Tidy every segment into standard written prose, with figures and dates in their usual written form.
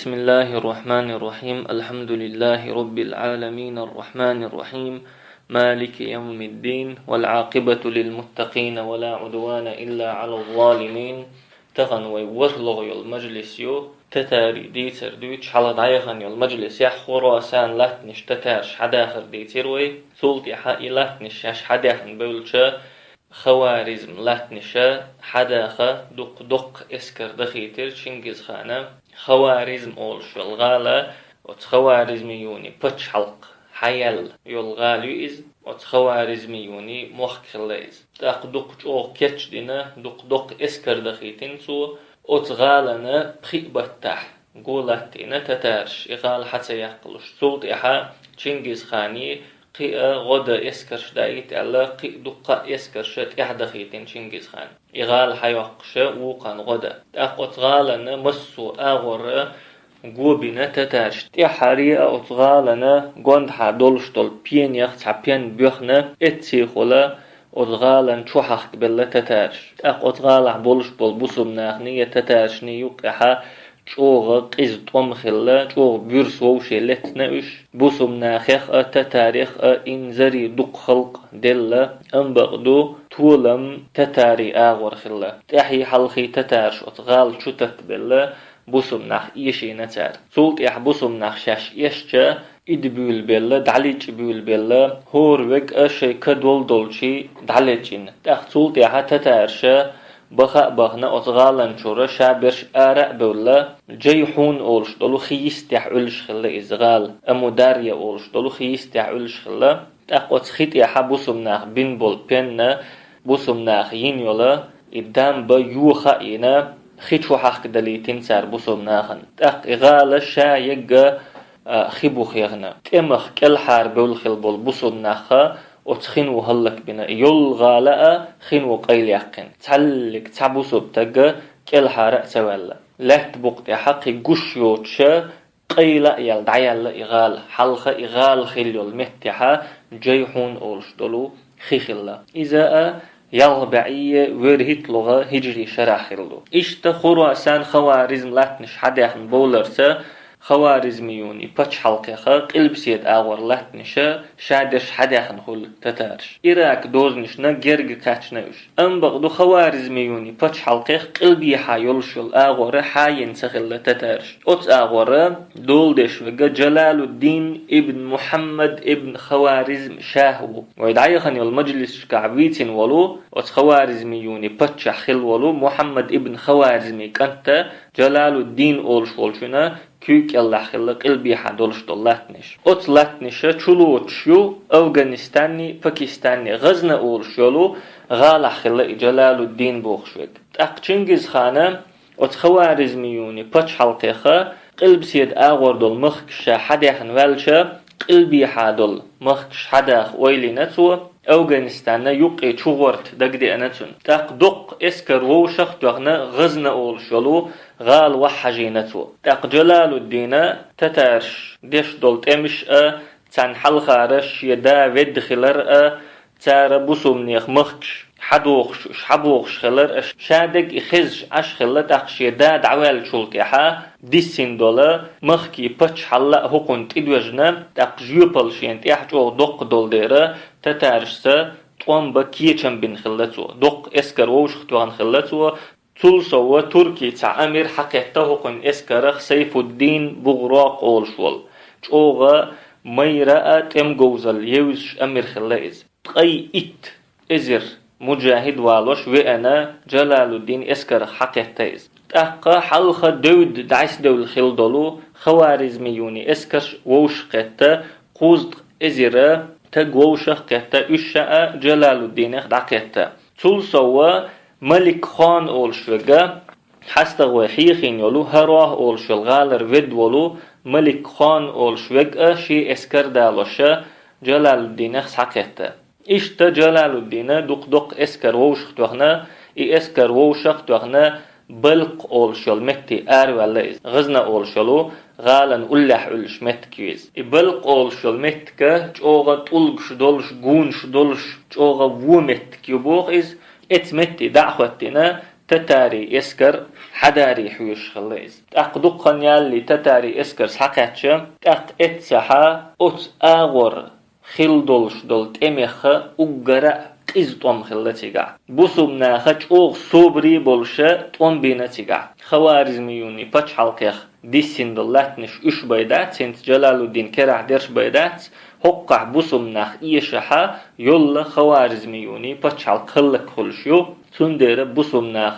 بسم الله الرحمن الرحيم الحمد لله رب العالمين الرحمن الرحيم مالك يوم الدين والعاقبة للمتقين ولا عدوان إلا على الظالمين تغن ويورلغ المجلس يو تتاري ديتر دويتش حالا دايغن المجلس يح خراسان لاتنش تتارش حداخر ديتر وي سولتي حقي لاتنش يش حداخن بولشا خوارزم لاتنشا حداخة دق اسكر دخيتر شنجز خانة خوارزم أولش الغالة وتخوارزميوني بتش حلق حيال يلغالو إز وتخوارزميوني مخكليز دق أو كتش دينا دق اسكر دخيتين سو وتغالنا بخيبتح قولتنا تتارش إغال حتى يقلش سولت إحا شنجز خاني قي غدا اسكرش دايت على قي دقة اسكرش إحدى خيتين شنجز خان إغال حيوقش وقان غدا أقوت غالنا مسو أغور قوبنا تتارش تحري أتغالنا قند حدولش دول بين يخت بين بيخنا اتسيخولا أتغالن شو حق بلا تتارش أقوت غالح بولش بول بوسم ناخنية تتارشني يوقعها شوغ قيز طوم خلا شوغ بيرس ووشي لتناوش بوسم ناخيخ تتاريخ إنزري دق خلق دلا أنبغدو طولم تتاري آغور خلا تحي حلخي تتارش أتغال شو تتبلا بوسم ناخ إيشي نتار سولت إح بوسم ناخ شاش إيشجا إد بيول بلا دعليج بيول بلا هور وك أشي كدول دولشي دعليجين تأخ سولت إحا تتارشا بخنا أتغالن شورا شابرش آراء بولا جيحون أولش دولو خيستح أولش خلا إزغال أمو داريا أولش دولو خيستح أولش خلا تأقوت خيط إحا بوسم ناخ بين بول بينا بوسم ناخ ينيولا إدام با يوخا إنا خيتشو حق دليتين سار بوسم ناخن تأق إغالة شايق خيبو خيغنا تأمخ كل حار بول خل بول بوسم ناخا وتخين وهلك بنا يلغالا خين وقيل يقين تعلق تعبوسو بتاقا كل حارة سوالا لا تبقى حقي قش يوتشا قيلا يال دعيال إغال حلقة إغال خيل المتحة جيحون أولش دولو خيخلا إذا يغبعية ورهت لغة هجري شراخلو إشت خراسان خوارزم لاتنش حداخن بولرسا خوارزميوني بتش حلقة قلب سيد آور لاتنشا شادش حداخن خل تتارش إراك دوزنشنا جرق كاتشناوش أم بغدو خوارزميوني بتش حلقة قلبي حايولشل آور حاين سخل تتارش أتس آور دولدش وقا جلال الدين ابن محمد ابن خوارزم شاهو ويدعيخن المجلس كعبيتين ولو أتس خوارزميوني بتش حل ولو محمد ابن خوارزمي كانت جلال الدين أولش ولشنا كيك الله خلق قلبي حدولش دولاتنش أت لاتنشة چلوچيو أفغانستاني باكستاني غزنا أولش يولو غالح خلق جلال الدين بوخشوك أق چنگز خانة أت خوارزميوني پاچ حلقيخة قلب سيد آغور دول مخكشة حداخن والشة قلبي حادول مخكش حداخ ويلي نتو أفغانستان يقي چوغورت دقدي أنتون تاق دق اسكر ووشخ دوغنا غزنا أولش يولو غال وحجينتو تاق جلال الدين تتارش ديش دولت امش تان حلخارش يدا ود خلر تار بوسومنيخ مخش حبوخش خلر شادق إخزش أش خلر تاقش يدا دعوال شولكيحا ديسين دولا مخكي بچ حلا هقنت إدوجنا تاق جيوبلشين تيحجو دق دول ديرا تتارشسا طوان بكيچن بين خلتو دق اسكر ووشختوان خلتو تلسوا تركي تاع أمير حقيقته هقن اسكرخ سيف الدين بغراق أولشول چوغا ميراء تم جوزل يوز أمير خلائز تقي إت إزر مجاهد والوش وأنا جلال الدين اسكرخ حقيقته تأقى حلقة دود دعس دول خلدلو خوارزميوني اسكرش ووش قتا قوزد إزر تقوشخ قتا إشاء جلال الدين دعقتا تلسوا ملك خان أولشوغا حستغوى حيخين يولو هراه أولشوغ غالر ود ولو ملك خان أولشوغا شي اسكر دالوشا جلال الدين حقيقتا إشتا جلال الدين دق اسكر ووشخ توغنا اسكر ووشخ توغنا بلق أولشول متي ولا غزنا أولشولو غالن أولح أولش متكيز بلق أولشول متكا جوغا تولش دولش گونش دولش جوغا وو متكيو بوغ إز ات متي دعوتنا تتاري اسكر حداري حيوش خليز أقدقن يالي تتاري اسكر سحقاتش أق اتسحا أت آغور خل دولش دولت اميخ أقرأ قزطم خلتيقع بوسومنا خج اوغ صبري بولشا طوم بينتيقع خوارزميوني باش حلقيخ ديسين دلاتنش اش بيدات سنت جلال الدين كرع درش بيدات حقع بوسومناخ ايشحا يلا خوارزميوني باش حلق خلق خلشيو سندير بوسومناخ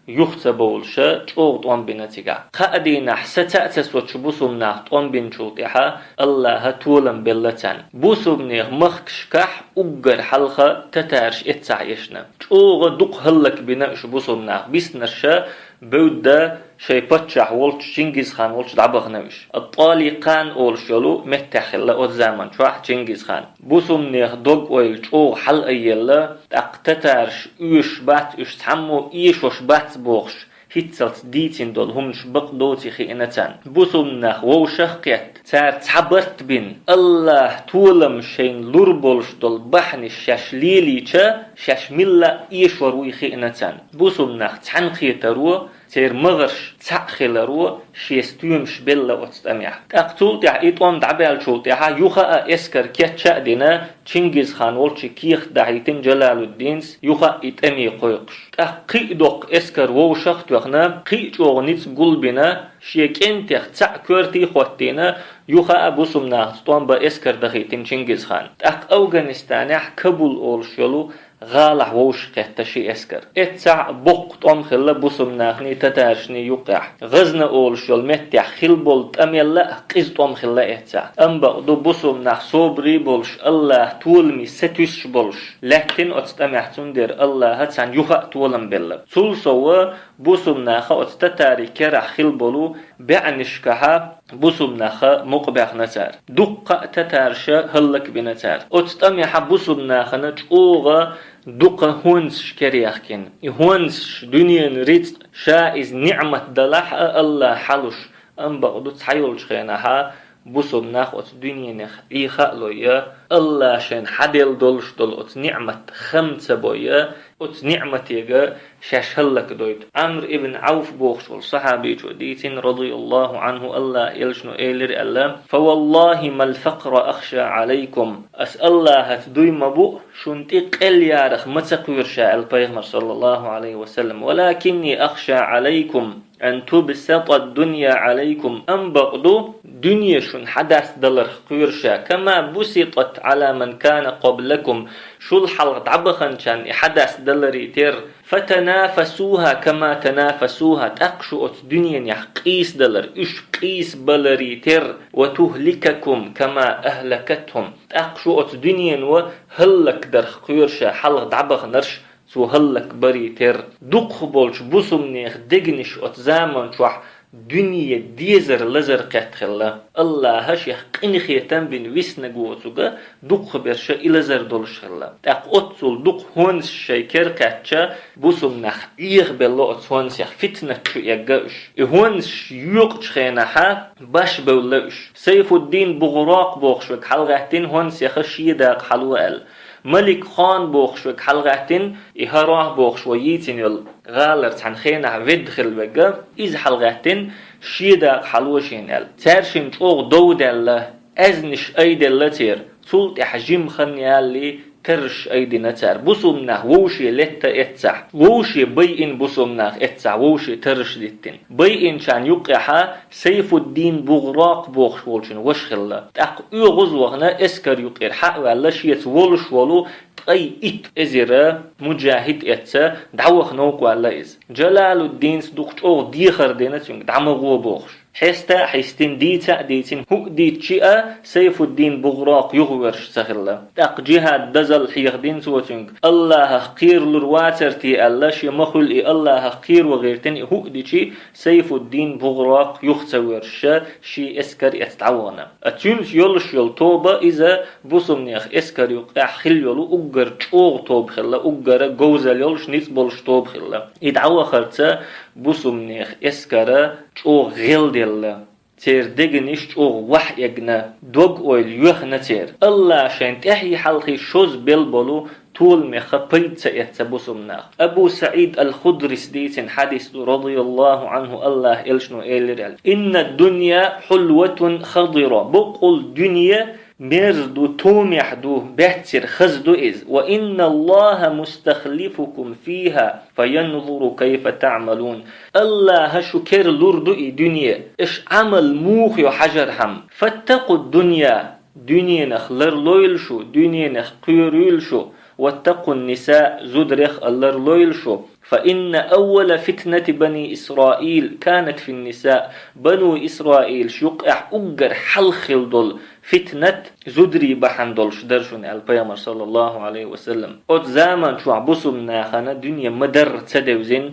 يختص بولشا چوغ طوم بينتيقع قادينا حستأتس وچبوسومناخ طوم بينچوطيحا الله تولم بلتان بوسومنيخ مخكشكح اقر حلقة تتارش اتسعيشنا چوغ دوق هلك بناش بوسومناخ بيسنرشا بودا شي باتشح ولش جنجيز خان ولش دعبغ نوش الطالقان اولش يلو متخلا او زمان شواح جنجيز خان بوسومنيخ دوق اويل چوغ حلقة يلا اقتتارش ايش بات ايش تحمو ايش وش بات بوغش هيتسلت ديتين دول همش بقدوتي خينتان بوسومناخ ووشخقيت تار تعبرت بين الله تولم شين لوربولش دول بحن الشاش ليليچا شاش ملا ايش وروي خينتان بوسومناخ تحنقيترو تير مغرش تسخلرو شيستومش بلا وتستمع اقتول تاع ايطوم دعبال شو تاع يوخا اسكر كيتشا دينا تشنجيز خان ولش كيخ دعيتين جلال الدين يوخا اتمي قيقش قيدوق اسكر ووشخت وخنا قيچوغ نيت قلبنا شيكين تخ تاع كورتي خوتينا يوخا ابوسمنا طوم با اسكر دخيتين تشنجيز خان افغانستان كابول اولشلو غالح ووش قهتشي اسكر اتسع بوق طوم خلا بوسمناخني تتارشني يقع غزنا اولشل متح خل بولت اميلا قز طوم خلا اتسع ام بقدو بوسمناخ صبري بولش الله تولمي ستوش بولش لكن اتستمعتون دير الله هتسان يوخا تولم بلا سلسوا بوسمناخ اتستتاري كرح خل بولو بعنشكها بوسمناخ مقبح نتار دقة تتارشا هلك بنتار اتستمع بوسمناخنا تشوغا دوق هونس كريخكن هونس دنيا ريت شائز نعمة دلح الله حلوش ام بقدو تحيولش خيناها بوسمناخ ات دنيا نخ ايخا لويا الله شين حدل دولش دول ات نعمة خمسة بويا ات نعمة يغا شاشهلك دويت عمرو ابن عوف بوخش والصحابي جوديتين رضي الله عنه الله يلشنو ايلر الله فوالله ما الفقر اخشى عليكم اسأل الله هتدوي مبو شنتي قل يارخ متقوير شاء البيغمر صلى الله عليه وسلم ولكني اخشى عليكم أن تبسط الدنيا عليكم أن بقدو دنيا شن حدث دلر قيرشا كما بسطت على من كان قبلكم شو الحلقة عبخن كان حدث دلري تير فتنافسوها كما تنافسوها تقشو الدنيا يحقيس دلر إش قيس بلري تير وتهلككم كما أهلكتهم تقشو الدنيا وهلك در قيرشا حلقة عبخنرش سو هلك بري تر دوق بولش بوسمنيخ دقنش ات زامن شوح دنيا ديزر لزر قتخلا الله هشيخ قنخيتن بين ويسنقوتوغا دوق برشا إلزر دولشخلا تاق اتسول دوق هونس شيكر قتشا بوسمنخ إيغ بلو اتسونس يخ فتنة شو يقاش هونس يوقش خيناها باش بولوش سيف الدين بغراق بوخشوك حلغتين هونس يخشي داق حلوال ملك خان بوخشوك حلقاتين إهراه بوخشويتين يل غالر تنخينا ودخل بقى إز حلقاتين شيدا حلوشين يل تارشين توغ دود الله أزنش أيد اللتير سلط إحجيم خنيالي ترش أيدي نتار بوسمناه ووشي لتا اتسع ووشي بيئن بوسمناه اتسع ووشي ترش ديتين بيئن شان يقعها سيف الدين بغراق بوخش والشين وشخلا تاق غزوغنا اسكر يقير حق ولا شيت ولش ولو تقي ات ازيرا مجاهد اتسا دعوخ نوق ولا از جلال الدين صدوق اوغ ديخر دينتين دعمغو بوخش حستا حستين ديتين هو ديت شيئا سيف الدين بغراق يغورش سخلا تاق جهاد دزل حيخدين سوتنك الله خير لرواترتي الله شي مخل الله خير وغيرتين هو ديتي سيف الدين بغراق يختورش شي اسكر يتعونا اتيونس يولش يول توبة إذا بوسمنيخ اسكر يقع خل يولو اقر چوغ توب خلا اقر جوزل يولش نيس بولش توب خلا يدعو خرطة بوسمنيخ اسكر چوغ غل ديلا تير دقنش چوغ وحيقنا دوغ اويل يوخنا تير الله شين تحي حلقي شوز بلبلو طول مخبيت سيت بسمناخ أبو سعيد الخدري سديت حديث رضي الله عنه الله إلشنو إلرال إن الدنيا حلوة خضرة بقول دنيا مرد تومحدو بحتر خزدو إز وإن الله مستخلفكم فيها فينظر كيف تعملون الله شكر لردو دنيا إش عمل موخ حجر هم فاتقوا الدنيا دنيا نخلر لويل شو دنيا نخقيريل شو واتقوا النساء زدرخ اللر لويل شو فإن أول فتنة بني إسرائيل كانت في النساء بنو إسرائيل شيقع أجر حلخل دول فتنة زدري بحن دولش درشون البيامر صلى الله عليه وسلم أد زمان شو عبسو مناخنا دنيا مدر تدوزين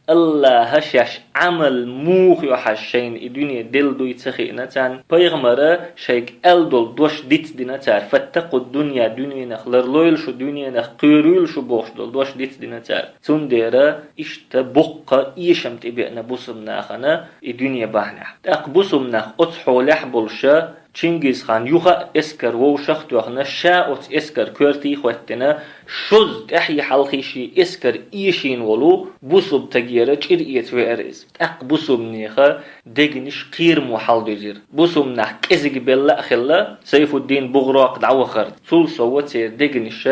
الله هشاش عمل موخ يحشين الدنيا دل دوي تخينا تان بيغمرة شيك دول دوش ديت دينا تار فاتقوا الدنيا دنيا نخلر لويل شو دنيا نخقيريل شو بوش دول دوش ديت دينا تار تون ديرا اشتا بقى ايشم تبعنا بوسم ناخنا الدنيا باهنا اق بوسم ناخ اتحو لحبولشا چنگیز خان یوخا اسکر و شخت وخنا شاوت اسکر كرتي خوتنا شوز تحي حلقيشي اسكر ايشين ولو بوسب تغييره چيريت ويرز اق بوسب نيخه دگنش قير محل دزير بوسب نح كزگ بلا خلا سيف الدين بغراق دعوخر سول صوت دگنش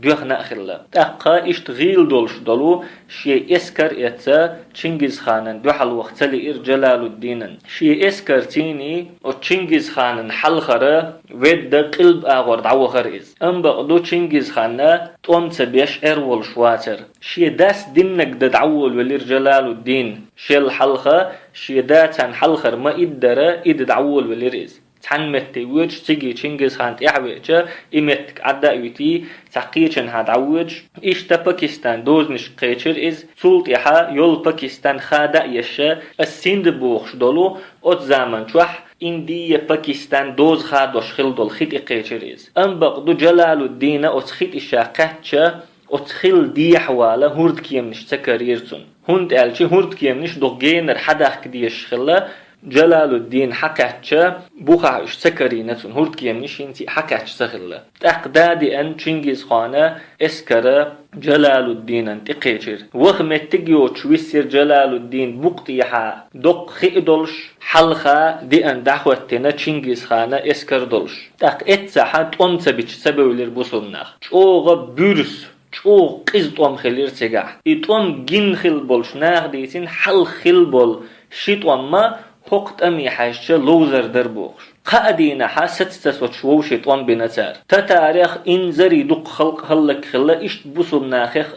دوخنا خلا اقا اشتغيل دولش دلو شي اسكر اتا چنگیز خانن دو حل وقت لي جلال الدين شي اسكر تيني او چنگیز خانن حل خره ود قلب اغور دعوخر از ام بقدو چنگیز خانه توم تبيش ارول شواتر شي داس دينك دعول ولير جلال الدين شي الحلقه شي داتن حلخر ما ادره اد دعول ولير از تحن متي وجه تيجي چنگیز خان تيحويچه امتك عداويتي تحقيقن هاد عوج اشتا باكستان دوزنش قيچر از سلطيحا يول باكستان خادا يشه السند بوخش دولو ات زمان چوح اندية باكستان دوز خادوش خل دول خيط قيچر از ام بقدو جلال الدين ات خيط اشاقاتچه ات خل دي حوالا هورد كيمنش تكريرتون هند الچي هورد كيمنش دو جينر حداخ كديش خلا جلال الدين حكاتش بوخا اشتكرينتون هورد كيمنش انتي حكاتش سخلا تقدادي ان چنگیز خانه اسكره جلال الدين انت قيچر وخمتگيو چويسر جلال الدين بوقتيحا دق خيدولش حلخا دي ان دعوتنا چنگیز خانه اسكر دولش تق اتساحا تونت بيچ سبولر بوسونناخ چوغا بورس چوغ قيز توم خلير تگا ايتوم گين خل بولش ناخ ديتين حل خل بول شيت وما حقت امي حاجة لوزر دربوخش قادينا حاست تسوتشو شيطان بنتار تتاريخ ان زري دق خلق هلك خلا اشت بوسو ناخخ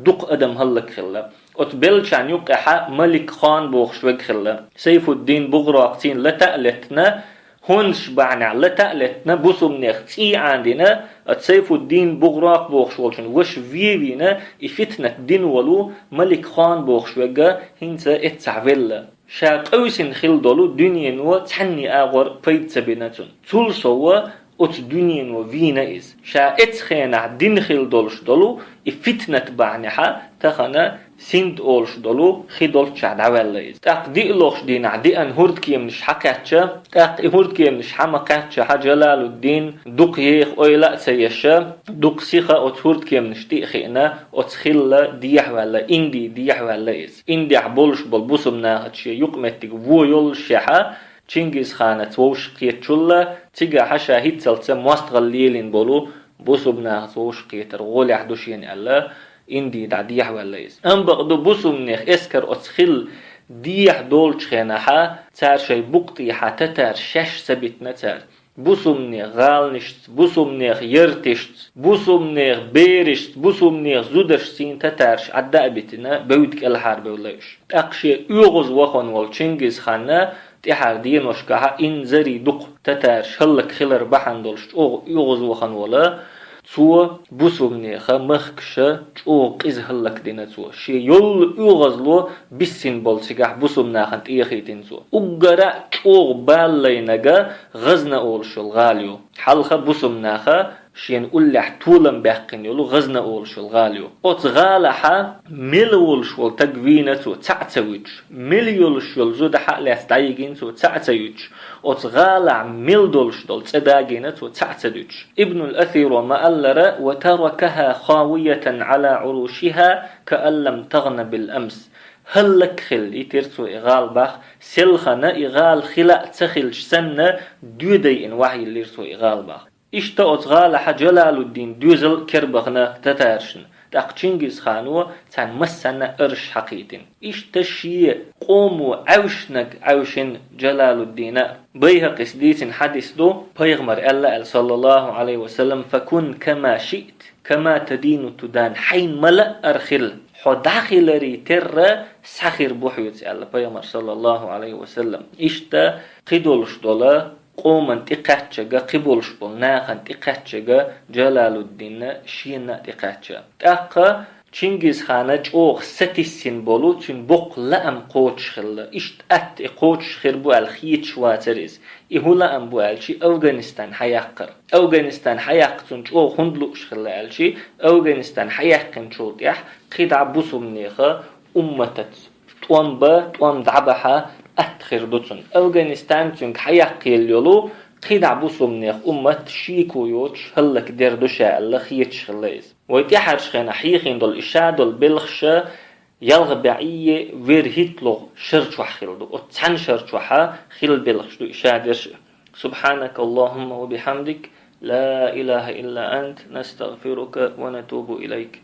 دق ادم هلك خلا اتبل شان يقح ملك خان بوخش وك خلا سيف الدين بغراقتين لتألتنا هونش بعنا لتألتنا بوسو منيخ تي عندنا سيف الدين بغراق بوخش والشن وش فينا افتنة دين ولو ملك خان بوخش وكا هنسا اتسعفل شاق اوسن خل دولو دنيا نو تحني اغور بيت سبيناتون تول سوا ات دنيا نو فينا از شا اتخينا دين خل دولش دولو افتنة بعنحا تخنا سند اولش دولو خيدول شعد عوال از تاق دي لوش دين عدي ان هورد كيمنش حكاتشا تاق هورد كيمنش حمقاتشا حجلال الدين دوق يخ اويلا سيشا دوق سيخا ات هورد كيمنش تيخينا ات خلا ديح ولا اندي ديح ولا از اندي عبولش بالبوسمنا هاتشي يقمتك وو يول شحا چنگیز خانه توش قيتشولا تيجا حشا هيتسلتسا مواستغليلين بولو بوسبنا توش قيتر غولي حدوشين الله اندي دعديح ولا يس ام بقدو بوسمنيخ اسكر اتخل ديح دولش خيناحا تار شي بقتي حتى تار شش سبتنا تار بوسمنيخ غالنشت بوسمنيخ يرتشت بوسمنيخ بيرشت بوسمنيخ زودش سين تتارش عدا بتنا بودك الحرب ولاش اقشي يوغز وخون والچنگیز خانه تحر دين وشكها إن زري دق تتارش هلك خلر بحندولش او يغز وخن ولا سو بوسومنيخا مخكشا او قيز هلك دينا سو شي يول يغزلو بسين بولسيغا بوسومناخن تيخيتين سو اوغرا او بالينغا غزنا اولشل غاليو حلخه بوسومناخا شين أولح طولن بحقن يولو غزنا أولش الغاليو أوت غالحا ملولش والتقوينة تعتويج مليولش يولزود حق لاستعيقين تعتويج أوت غالع ملدولش دول تداقينة تعتويج ابن الأثير وما ألر وتركها خاوية على عروشها كأن لم تغن بالأمس هلك خل يترسو إغال باخ سلخنا إغال خلاء تخل سنة دودي إن وحي اللي يرسو إغال باخ إشتا أتغال جلال الدين دوزل كربغنا تتارشن تاق تشنجز خانو تان مسنا أرش حقيتين إشتا شيء قومو عوشنك عوشن جلال الدين بيها قسديت حديث دو بيغمر الله صلى الله عليه وسلم فكن كما شئت كما تدين تدان حين ملأ أرخل حداخلري تر سخير بوحيوت الله بيغمر صلى الله عليه وسلم إشتا قدولش دولا قومن تقاتشا قبولش بول ناخن تقاتشا جلال الدين شينا تقاتشا تاقا تشنجز خانة جوغ ستيسين بولو تن بوق لأم قوتش خلا اشت ات قوتش خربو الخيتش واتريز إهو لأم بو الشي أفغانستان حياقر أفغانستان حياقتن جوغ هندلوش خلا الشي أفغانستان حياقن شوتيح قيد عبوسو منيخة أمتت توام دعبها أتخر دوتن أفغانستان تنك حياقي اليولو قيد عبوسو منيخ أمت شيكو يوتش هلك دردوشا الله خيتش خلايز ويتحرش خينا حيخين دول إشاد دول بلخشة يلغ بعية وير هيتلو شرش وحخلدو وتسعن شرش وحا خل بلخش دو إشاد سبحانك اللهم وبحمدك لا إله إلا أنت نستغفرك ونتوب إليك